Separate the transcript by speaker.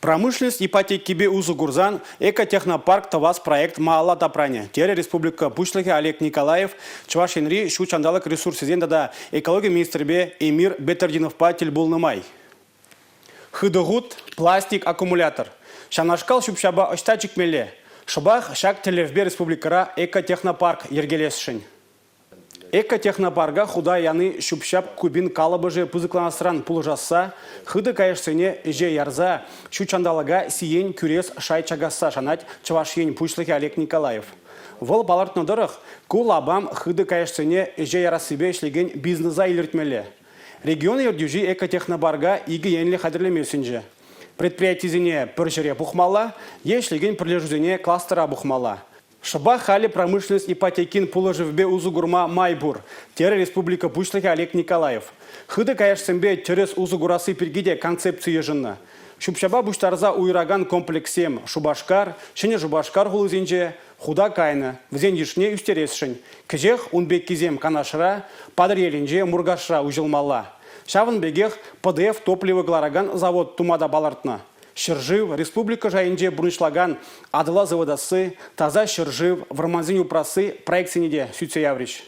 Speaker 1: Промышленность ипотекибе узугурзан экотехнопарк тавас проект маала тапране. Тере республика Пушлыхе Олег Николаев, Чувашинри, Шучандалык ресурсизен да экология министрбе Эмир Бетердинов патель булнымай. Хыдыгут пластик аккумулятор. Шанашкал шупшаба оштачик меле. Шабах шак телевбе республикара экотехнопарк ергелесшин. Экотехнопарга худа яны шупшап кубин калабыжы пызыкланасран пулжасса, хыды кайышсыне же ярза, шучандалага сиен күрес шайчагасса шанать Чувашин Пушлыхе Олег Николаев. Вол балартнодырых кулабам хыды кайышсыне же ярасыбе ишлеген бизнеса илертмеле. Регион ердюжи экотехнопарга иги енли хадрлемесінже. Предприятизине пыржыре бухмала, ешлеген прилежузине кластера бухмала. Шаба хали промышленность ипотекин пулажевбе узугурма майбур. Тере республика Пушлыхе Олег Николаев. Хыды каяшсембе через узугурасы пергиде концепции жынна. Шупшаба буштарза уйраган комплексем Шубашкар, шене Жубашкар хулызинже, худа кайны, взен ешне үстересшін. Кежех унбек кизем канашыра, падыр елінже мургашыра ужилмала. Шавын бегех ПДФ топливо глараган завод тумада балартна. Шыржив, республика жайынже бұрыншлаган адыла заводасы, таза шыржив, варманзин упрасы проект сенеде сүтсе яврич.